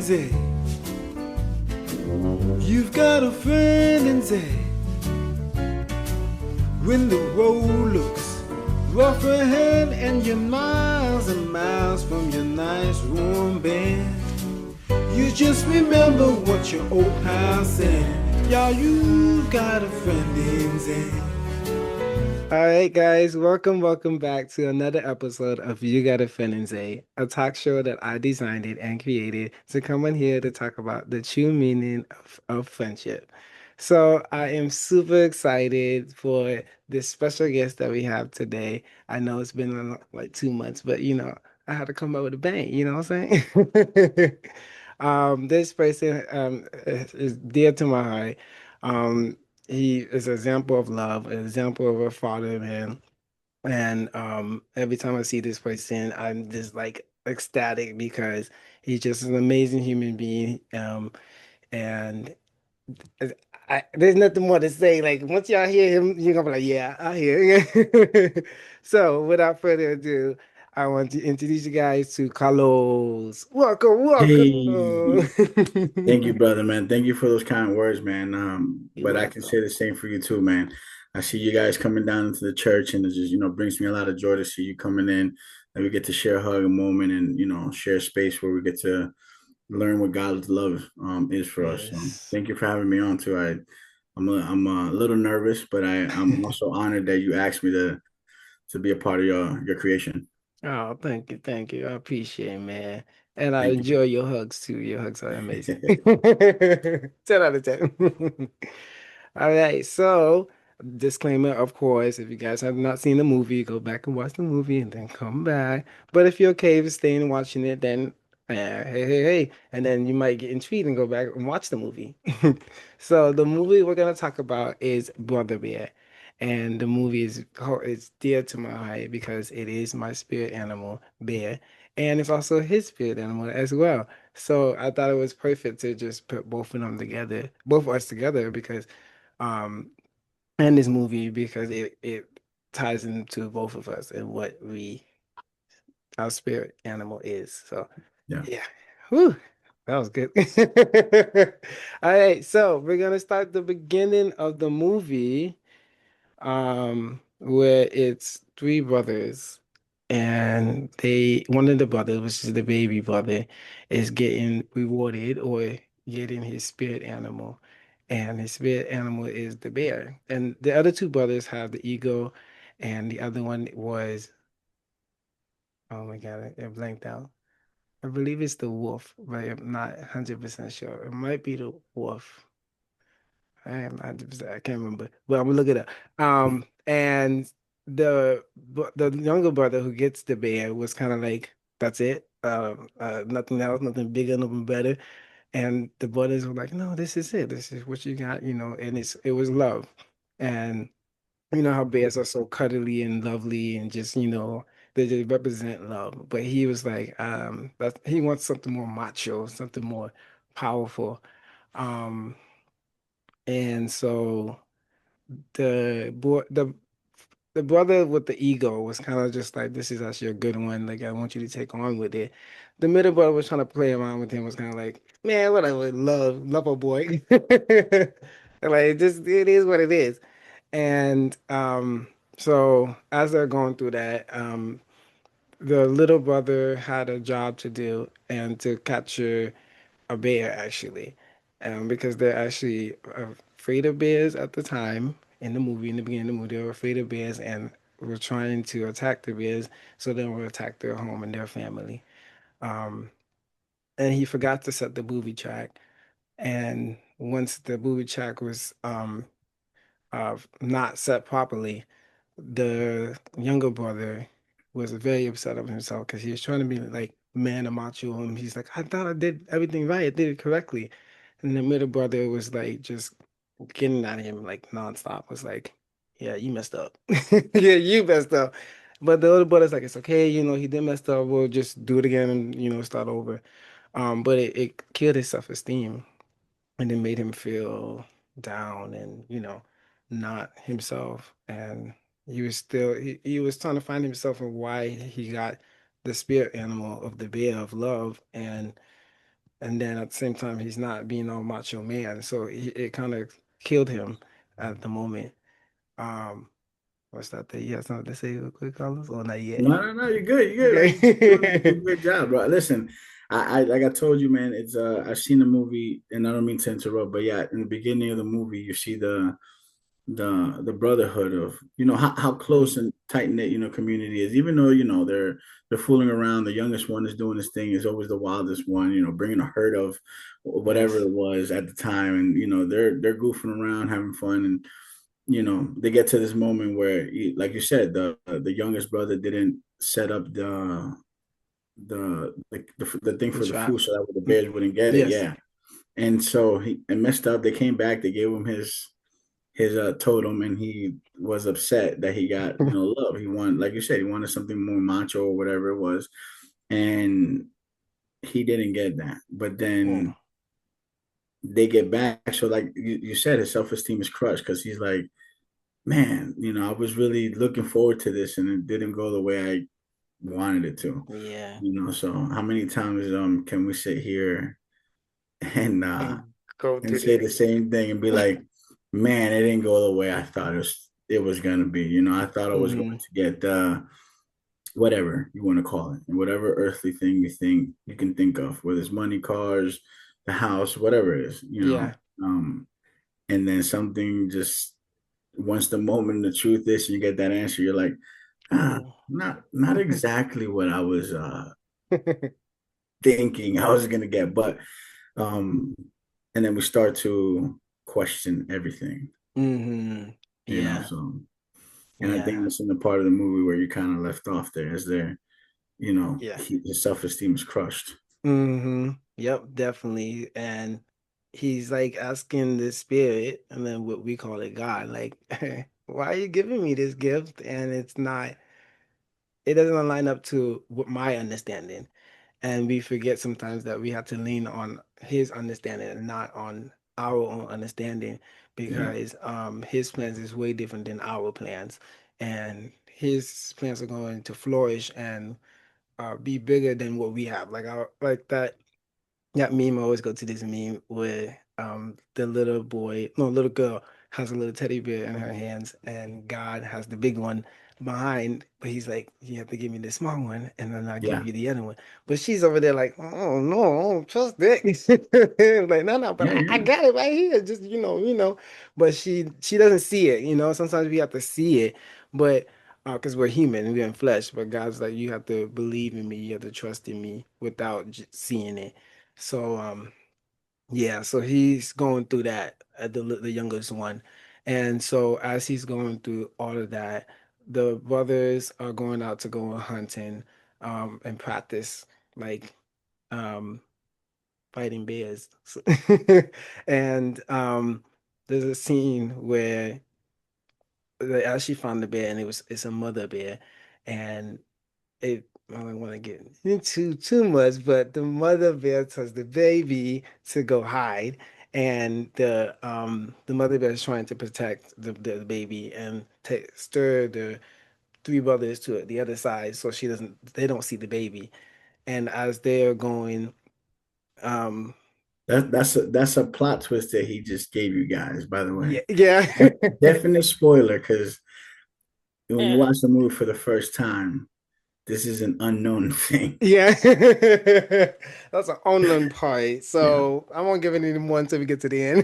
say you've got a friend and say when the road looks rough ahead and you're miles and miles from your nice warm bed, you just remember what your old pal said. Y'all, you've got a friend in say. All right, guys, welcome back to another episode of You Got a Friend in Zay, a talk show that I designed it and created to come on here to talk about the true meaning of friendship. So I am super excited for this special guest that we have today. I know it's been like 2 months, but I had to come up with a bang, you know what I'm saying? This person is dear to my heart. Um, he is an example of love, an example of a father, man. And every time I see this person, I'm just like ecstatic because he's just an amazing human being. And uh, there's nothing more to say. Like once y'all hear him, you're gonna be like, yeah, I hear. So without further ado, I want to introduce you guys to Carlos. Welcome, Hey, thank you, welcome. brother, man. Thank you for those kind words, man. You're But I can say welcome. the same for you too, man. I see you guys coming down into the church, and it just, brings me a lot of joy to see you coming in, and we get to share a hug, a moment, and share space where we get to learn what God's love is for us. So Yes. thank you for having me on too. I'm a little nervous, but I'm also honored that you asked me to be a part of your creation. Oh, thank you, thank you. I appreciate it, man. And I Thank enjoy your hugs too. Your hugs are amazing. you. 10 out of 10. All right, so disclaimer, of course, if you guys have not seen the movie, go back and watch the movie and then come back. But if you're okay with staying and watching it, then hey. And then you might get intrigued and go back and watch the movie. So the movie we're gonna talk about is Brother Bear. And the movie is it's dear to my heart because it is my spirit animal, Bear, and it's also his spirit animal as well. So I thought it was perfect to just put both of them together, both of us together, because um in this movie because it ties into both of us and what we our spirit animal is. So Yeah. yeah. Whew, that was good. All right, so we're gonna start the beginning of the movie where it's three brothers and they one of the brothers, which is the baby brother, is getting rewarded or getting his spirit animal, and his spirit animal is the bear, and the other two brothers have the eagle, and the other one was, oh my God, I blanked out. I believe it's the wolf, but I'm not 100% sure. It might be the wolf. I am not, I can't remember, but I'm gonna look it up. And the younger brother who gets the bear was kind of like, that's it. Nothing else, nothing bigger, nothing better. And the brothers were like, no, this is it. This is what you got, and it was love. And you know how bears are so cuddly and lovely and just, they just represent love. But he was like, that he wants something more macho, something more powerful. Um, and so the brother with the ego was kind of just like, this is actually a good one. Like, I want you to take on with it. The middle brother was trying to play around with him, was kind of like, man, whatever, love a boy. Like, it is what it is. And so as they're going through that, the little brother had a job to do and to capture a bear actually, because they're actually afraid of bears at the time in the movie. In the beginning of the movie, they were afraid of bears and were trying to attack the bears, so they would attack their home and their family. Um, and he forgot to set the booby track. And once the booby track was not set properly, the younger brother was very upset of himself because he was trying to be like man and macho, and he's like, I thought I did everything right, I did it correctly. And the middle brother was like just getting at him like nonstop, was like, yeah, you messed up. Yeah, you messed up. But the older brother's like, it's okay, he did mess up, we'll just do it again and start over. But it killed his self-esteem and it made him feel down and not himself, and he was trying to find himself and why he got the spirit animal of the bear of love, and and then at the same time he's not being all macho man. So it kind of killed him at the moment. Um, what's that thing? You have something to say real quick, Carlos? Or not yet? No, no, no, you're good. You're good, man. You're doing a Okay. good job, bro. Listen, I like I told you, man, it's I've seen the movie and I don't mean to interrupt, but yeah, in the beginning of the movie, you see the brotherhood of how close and tight knit community is. Even though they're fooling around, the youngest one is doing his thing, is always the wildest one. Bringing a herd of whatever Yes. it was at the time, and they're goofing around, having fun, and they get to this moment where, like you said, the youngest brother didn't set up the thing The for the trap. food so that the bears wouldn't get it. Yes. Yeah, and so he it messed up. They came back. They gave him his totem, and he was upset that he got love. He wanted, like you said, he wanted something more macho or whatever it was, and he didn't get that. But Mm. then they get back, so like you said, his self-esteem is crushed because he's like, man, I was really looking forward to this, and it didn't go the way I wanted it to. Yeah. So how many times can we sit here and And go and through say this. the same thing and be like, man, it didn't go the way I thought it was gonna be. I thought I was going Hmm. to get whatever you want to call it, and whatever earthly thing you think you can think of, whether it's money, cars, the house, whatever it is. Yeah. And then something just once the moment the truth is and you get that answer, you're like, Mm. not exactly what I was thinking I was gonna get, but um and then we start to question everything, Hmm. Yeah. so and I think Yeah. that's in the part of the movie where you kind of left off there, as there, Yeah. his self-esteem is crushed. Yep, definitely. And he's like asking the spirit, and then what we call it God, like, why are you giving me this gift? And it doesn't line up to what my understanding. And we forget sometimes that we have to lean on his understanding and not on our own understanding, Yeah, because his plans is way different than our plans. And his plans are going to flourish and be bigger than what we have. Like our like that meme, I always go to this meme where the little boy, no, little girl has a little teddy bear in her hands, and God has the big one behind, but he's like, you have to give me the small one and then I'll give yeah, you the other one. But she's over there like, oh no, I don't trust that. Like, no, no, but yeah, I yeah. got it right here. Just but she doesn't see it. Sometimes we have to see it, but because we're human, we're in flesh, but God's like, you have to believe in me, you have to trust in me without seeing it. So yeah, so he's going through that, the youngest one. And so as he's going through all of that, the brothers are going out to go hunting and practice like um fighting bears. And there's a scene where they actually found the bear, and it's a mother bear. And I don't want to get into too much, but the mother bear tells the baby to go hide, and the mother bear is trying to protect the baby and stir the three brothers to the other side so they don't see the baby. And as they're going, um, That's a plot twist that he just gave you guys, by the yeah, way. yeah. Definite spoiler, because when you watch the movie for the first time, this is an unknown thing. Yeah, that's an unknown part. Yeah, So I won't give it any more until we get to the yeah,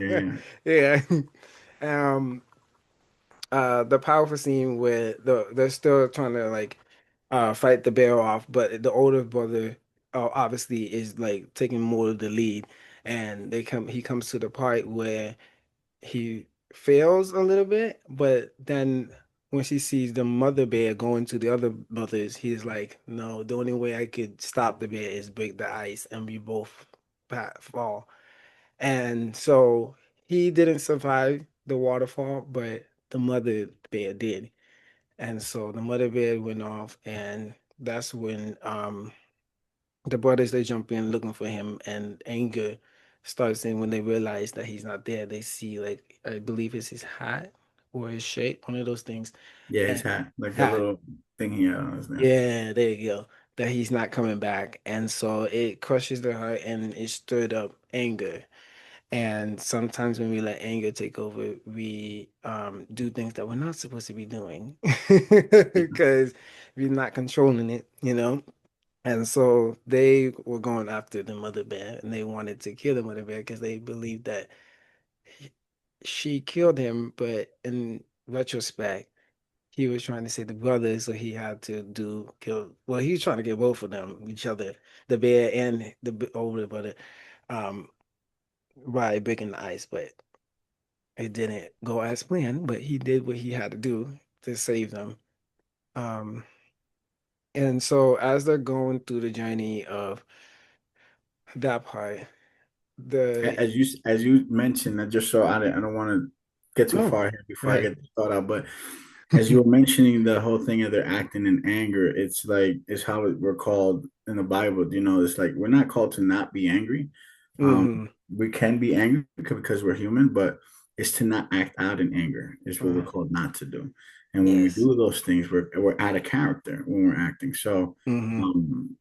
yeah, end. yeah. Yeah. Um, the powerful scene where they're still trying to like fight the bear off, but the older brother obviously is like taking more of the lead, and he comes to the part where he fails a little bit, but then when she sees the mother bear going to the other mothers, he's like, no, the only way I could stop the bear is break the ice and we both fall. And so he didn't survive the waterfall, but the mother bear did. And so the mother bear went off, and that's when the brothers, they jump in looking for him, and anger starts in when they realize that he's not there. They see, like, I believe it's his hat or his shape, one of those things. Yeah, his And hat, like the hat. little thing he had on his neck. Yeah, there you go. that he's not coming back. And so it crushes their heart and it stirred up anger. And sometimes when we let anger take over, we do things that we're not supposed to be doing because we're not controlling it, you know? And so they were going after the mother bear and they wanted to kill the mother bear because they believed that she killed him, but in retrospect, he was trying to save the brother, so he had to do kill. Well, he was trying to get both of them, each other, the bear and the older brother, um, by breaking the ice. But it didn't go as planned. But he did what he had to do to save them. Um, and so as they're going through the journey of that part, the As you mentioned, I just so I don't want to get too no, far here before I right. get the thought out, but as you were mentioning the whole thing of their acting in anger, it's like it's how we're called in the Bible. It's like we're not called to not be angry. Um, Hmm. we can be angry because we're human, but it's to not act out in anger is what we're called not to do. And when we Yes. do those things, we're out of character when we're acting. So Hmm. um,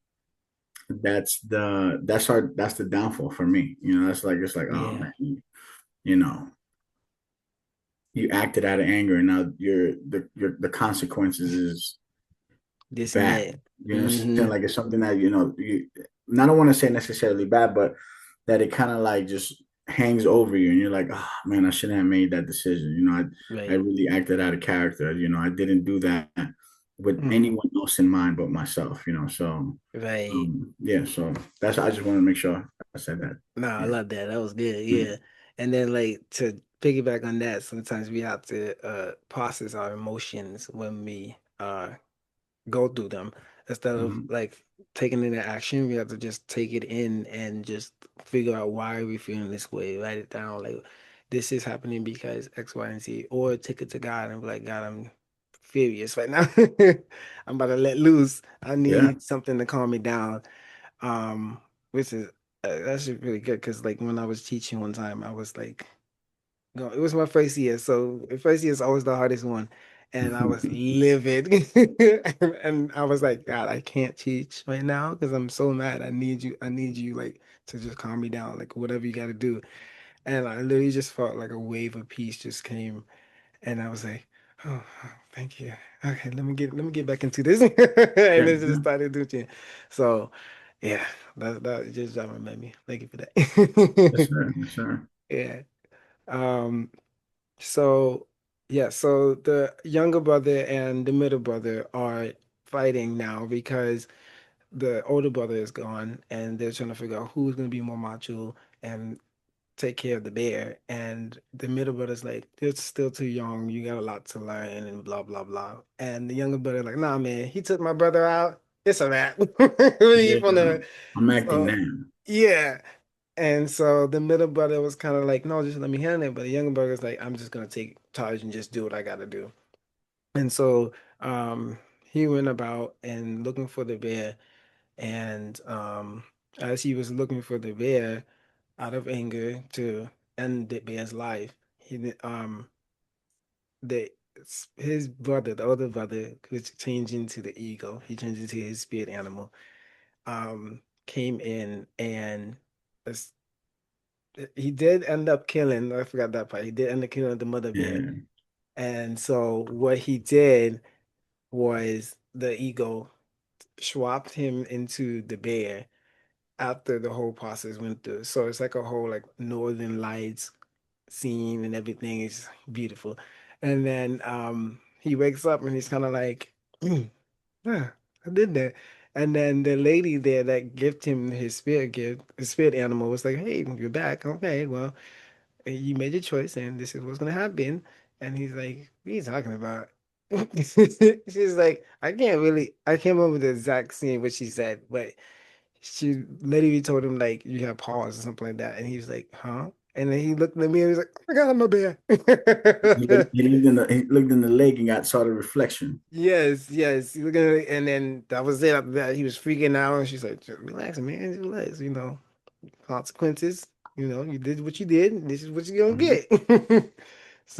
that's the downfall for me. That's like it's like, oh Yeah. man, you know, you acted out of anger, and now the consequences is This and bad. that. You know what I'm Hmm. saying? Like it's something that and I don't want to say necessarily bad, but that it kind of like just hangs over you, and you're like, oh man, I shouldn't have made that decision. I Right. really acted out of character. I didn't do that with Hmm. anyone else in mind but myself. So Right. yeah, so that's I just want to make sure I said that. No, I Yeah. love that. That was good. Mm-hmm. Yeah. And then like to piggyback on that, sometimes we have to process our emotions when we go through them. Instead of Mm-hmm. like taking into action, we have to just take it in and just figure out why are we feeling this way. Write it down. Like this is happening because X, Y, and Z. Or take it to God and be like, God, I'm furious right now. I'm about to let loose. I Yeah. need something to calm me down. Um, which is that's really good because like when I was teaching one time, I was like, no, it was my first year, so the first year is always the hardest one, and I was livid, and I was like, God, I can't teach right now because I'm so mad. I need you like to just calm me down, like whatever you got to do. And I literally just felt like a wave of peace just came, and I was like, oh, thank you. Okay, let me get back into this, and Yeah. then just Yeah. started doing. So, yeah, that just reminded me. Thank you for Yes, that. sir. Yes, sir. Yeah. Um. So, yeah. So the younger brother and the middle brother are fighting now because the older brother is gone, and they're trying to figure out who's gonna be more macho and take care of the bear. And the middle brother's like, "You're still too young. You got a lot to learn," and blah blah blah. And the younger brother like, "Nah, man. He took my brother out. It's a wrap." Yeah. Really wanna. I'm acting So now. yeah. And so the middle brother was kind of like, no, just let me handle it. But the younger brother was like, I'm just gonna take charge and just do what I gotta do. And so he went about and looking for the bear. And as he was looking for the bear, out of anger to end the bear's life, the his brother, the other brother, which changed into the eagle, he changed into his spirit animal, came in and he did end up killing, I forgot that part. He did end up killing the mother bear. Yeah. And so what he did was the eagle swapped him into the bear after the whole process went through. So it's like a whole like Northern Lights scene and everything is beautiful. And then he wakes up and he's kind of like, yeah, I did that. And then the lady there that gifted him his spirit gift, his spirit animal was like, hey, you're back. Okay, well, you made your choice and this is what's gonna happen. And he's like, what are you talking about? She's like, I can't remember the exact scene what she said, but she literally told him like you have paws or something like that. And he was like, huh? And then he looked at me and he was like, oh my God, I'm a bear. He looked in the lake and saw the reflection. Yes, yes. He looked at it, and then that was it. After that, he was freaking out, and she's like, "Just relax, man, just relax. Consequences. You did what you did. And this is what you're gonna Mhm. get."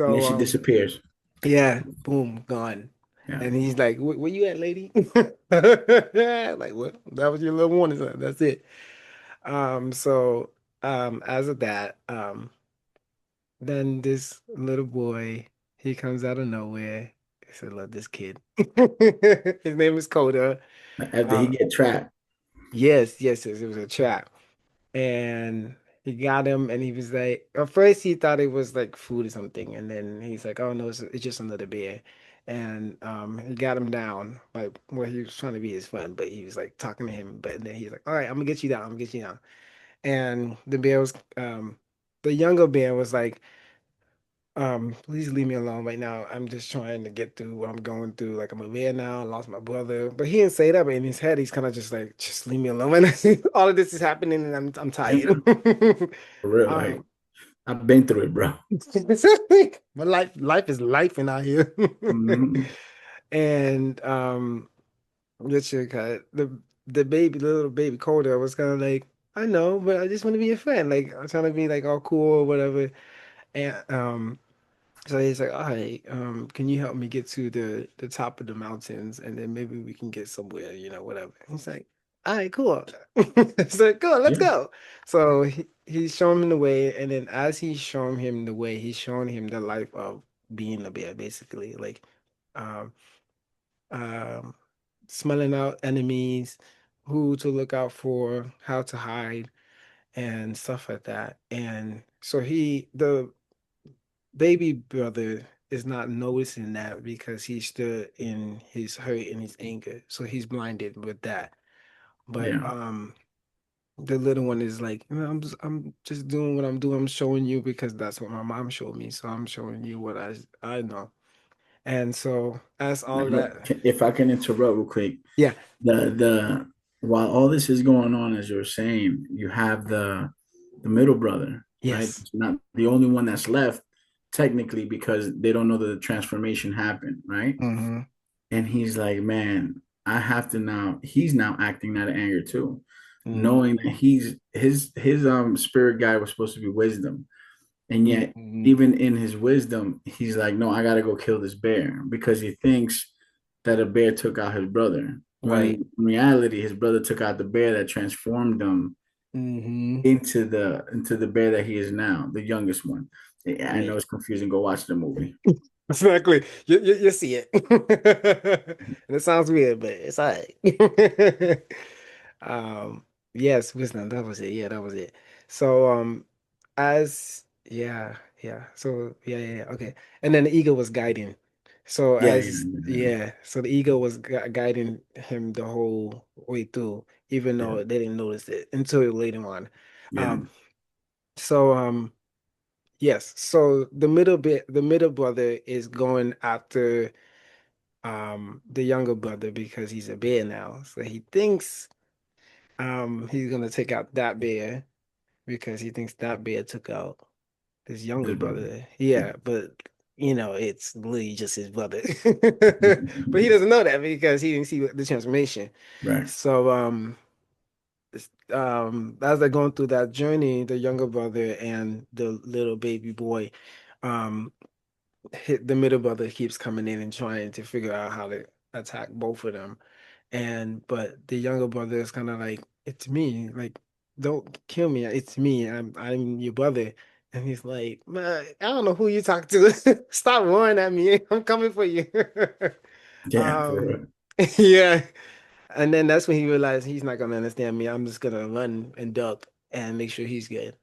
And then So, she disappears. yeah, boom, gone. Yeah. And he's like, where you at, lady? Like, what? That was your little warning sign. That's it. So as of that, then this little boy, he comes out of nowhere. I said, love this kid. His name is Coda. After he Uh, get trapped. yes, yes, yes, it was a trap. And he got him, and he was like, at first he thought it was like food or something, and then he's like, oh no, it's just another bear. And he got him down, like where he was trying to be his friend, but he was like talking to him, but then he's like, all right, I'm gonna get you down, I'm gonna get you down. And the bear was the younger bear was like, please leave me alone right now. I'm just trying to get through what I'm going through. Like I'm a man now, I lost my brother. But he didn't say that, but in his head, he's kind of just like, just leave me alone. And all of this is happening and I'm Yeah, tired. man. For real. Like Um, I've been through it, bro. but life is life in out here. Mhm. And Richard the baby, the little baby Coda was kind of like, I know, but I just want to be a friend. Like I'm trying to be like all cool or whatever. And so he's like, all right, can you help me get to the top of the mountains and then maybe we can get somewhere, whatever. He's like, all right, cool. So cool, let's Yeah. go. So he's showing him the way, and then as he's showing him the way, he's showing him the life of being a bear, basically. Like um um smelling out enemies, who to look out for, how to hide, and stuff like that. And so the baby brother is not noticing that because he's still in his hurt and his anger. So he's blinded with that. But Yeah. the little one is like, I'm just doing what I'm doing. I'm showing you because that's what my mom showed me. So I'm showing you what I know. And so as all Like, of look, that, if I can interrupt real quick, yeah, the while all this is going on, as you were saying, you have the middle brother, right? yes. It's not the only one that's left, technically, because they don't know that the transformation happened, right? Mm-hmm. And he's like, man, I have to now. He's now acting out of anger too, knowing that Mm-hmm. his spirit guide was supposed to be wisdom, and yet Mm-hmm. even in his wisdom, he's like, no, I gotta go kill this bear because he thinks that a bear took out his brother. When Right. in reality, his brother took out the bear that transformed him Mm-hmm. into the bear that he is now, the youngest one. Yeah, I know Right. it's confusing. Go watch the movie. Exactly. You see it. And it sounds weird, but it's all right. Um, yes, wisdom, that was it. Yeah, that was it. So, yeah. So, yeah. Okay. And then the ego was guiding. So, Yeah, yeah, so the ego was gu guiding him the whole way through, even yeah, though they didn't notice it until later on. yeah. Um, so, yes. So the middle brother is going after the younger brother because he's a bear now. So he thinks he's gonna take out that bear because he thinks that bear took out his younger His brother. brother. Yeah. Yeah, but it's literally just his brother. But he doesn't know that because he didn't see the transformation. Right. So as they're going through that journey, the younger brother and the little baby boy, um the middle brother keeps coming in and trying to figure out how to attack both of them. And but the younger brother is kind of like, it's me, like don't kill me, it's me, I'm your brother. And he's like, man, I don't know who you talk to. Stop roaring at me. I'm coming for you. Yeah, for Um, real. yeah. And then that's when he realized he's not gonna understand me. I'm just gonna run and duck and make sure he's good.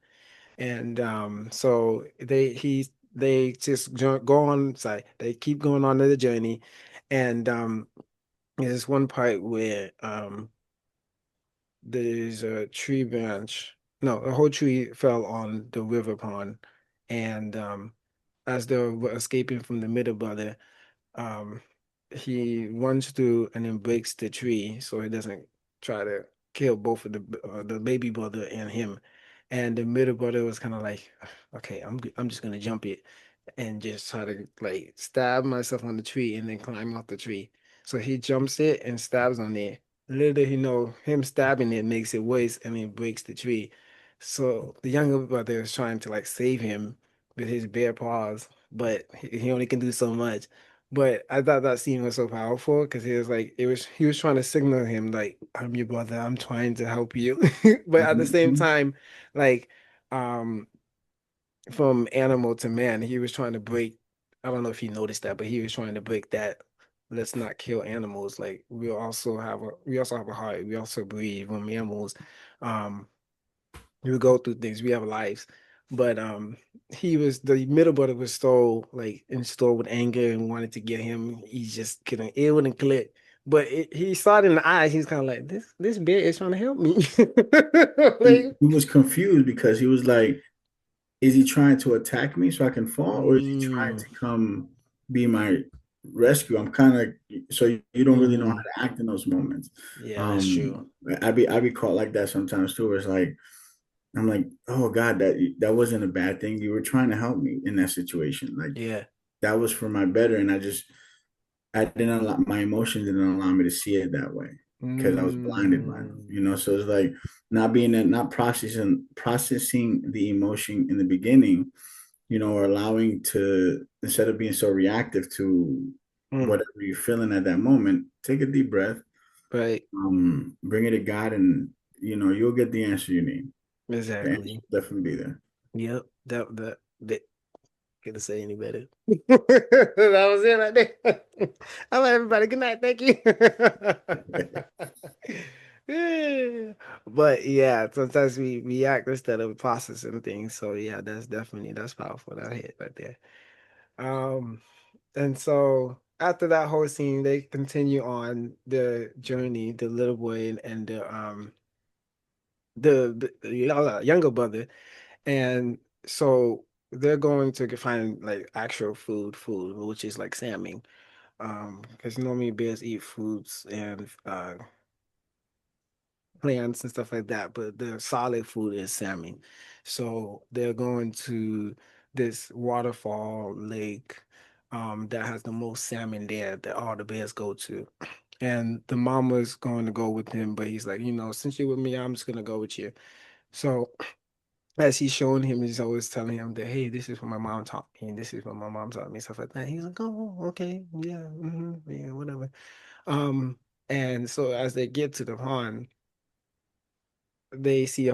And so they just go on, sorry, they keep going on to the journey. And there's one part where there's a tree branch, no, a whole tree fell on the river pond. And as they were escaping from the middle brother, um, he runs through and then breaks the tree so he doesn't try to kill both of the baby brother and him. And the middle brother was kind of like, okay, I'm just gonna jump it and just try to like stab myself on the tree and then climb off the tree. So he jumps it and stabs on it. Little did he know, him stabbing it makes it worse and it breaks the tree. So the younger brother is trying to like save him with his bare paws, but he only can do so much. But I thought that scene was so powerful because he was like, he was trying to signal him like, I'm your brother, I'm trying to help you. But at the same Mhm. time, like, um, from animal to man, he was trying to break. I don't know if he noticed that, but he was trying to break that. Let's not kill animals. Like we also have a heart. We also breathe. When mammals, um, we go through things. We have lives. But he was the middle brother was so like installed with anger and wanted to get him. He just couldn't. It wouldn't click. But he saw it in the eyes. He's kind of like this bear is trying to help me. Like, He was confused because he was like, is he trying to attack me so I can fall, or is he trying mm, to come be my rescue? I'm kind of so you don't really know how mhm. to act in those moments. Yeah, that's true. Um, I be caught like that sometimes too. Where it's like I'm like, oh God, that wasn't a bad thing. You were trying to help me in that situation. Like Yeah. that was for my better, and I didn't allow my emotions didn't allow me to see it that way because I was blinded by them. Mm, So it's like not processing the emotion in the beginning, or allowing to instead of being so reactive to mm, whatever you're feeling at that moment, take a deep breath, right. bring it to God, and you'll get the answer you need. The answer Exactly. will definitely be there. Yep. That couldn't say any better. That was it right there. All right, everybody. Good night. Thank you. Yeah. But yeah, sometimes we react instead of processing things. So yeah, that's powerful. That hit right there. Um, and so after that whole scene, they continue on the journey, the little boy and the younger brother, and so they're going to find like actual food, which is like salmon. Because normally bears eat fruits and plants and stuff like that, but the solid food is salmon. So they're going to this waterfall lake that has the most salmon there that all the bears go to. And the mama's going to go with him, but he's like, since you're with me, I'm just gonna go with you. So as he's showing him, he's always telling him that, hey, this is what my mom taught me, and this is what my mom taught me, stuff like that. He's like, oh, okay, yeah, yeah, whatever. Um, and so as they get to the pond, he sees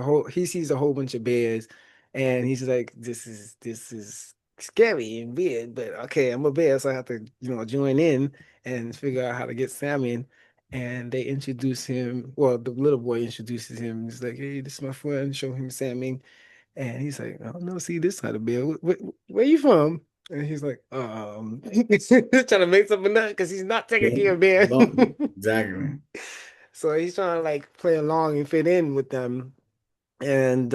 a whole bunch of bears, and he's like, this is scary and weird, but okay, I'm a bear, so I have to, join in and figure out how to get salmon. And they introduce him, well, the little boy introduces him. He's like, hey, this is my friend, show him salmon. And he's like, I don't know, see this side of Bill. Where you from? And he's like, he's trying to make something up because he's not taking Yeah, care of Bear. exactly. So he's trying to like play along and fit in with them. And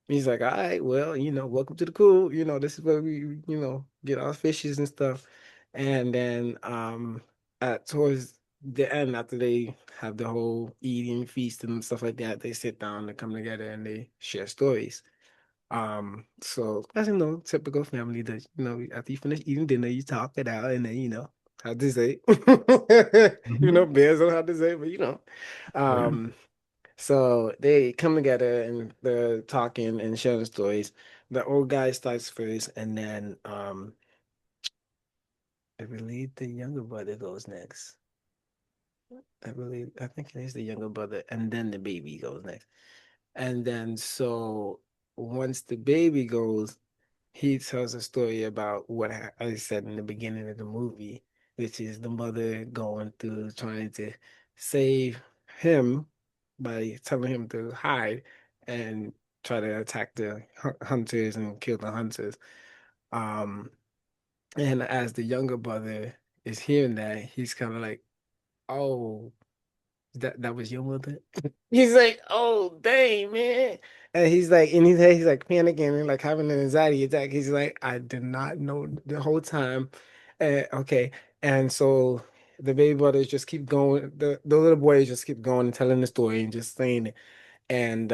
he's like, all right, well, welcome to the cool. This is where we, get our fishes and stuff. And then at towards the end, after they have the whole eating feast and stuff like that, they sit down and come together and they share stories. So as typical family that, after you finish eating dinner, you talk it out and then, how to say, Mhm. bears don't have to say, but Right. Um, so they come together and they're talking and sharing stories. The old guy starts first, and then I believe the younger brother goes next. I think it is the younger brother, and then the baby goes next. And then so once the baby goes, he tells a story about what I said in the beginning of the movie, which is the mother going through trying to save him by telling him to hide and try to attack the hunters and kill the hunters. Um, and as the younger brother is hearing that, he's kind of like, "Oh, that was your mother?" He's like, "Oh, dang, man." And he's like, in his head, he's like panicking and like having an anxiety attack. He's like, I did not know the whole time. Okay. And so the baby brothers just keep going. The little boys just keep going and telling the story and just saying it. And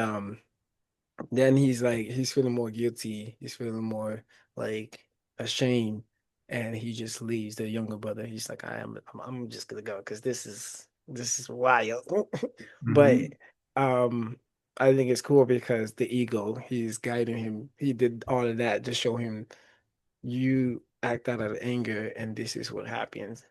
then he's feeling more guilty. He's feeling more like ashamed. And he just leaves the younger brother. He's like, I'm just gonna go because this is wild. But Hmm. um I think it's cool because the ego, he's guiding him. He did all of that to show him you. act out of anger, and this is what happens.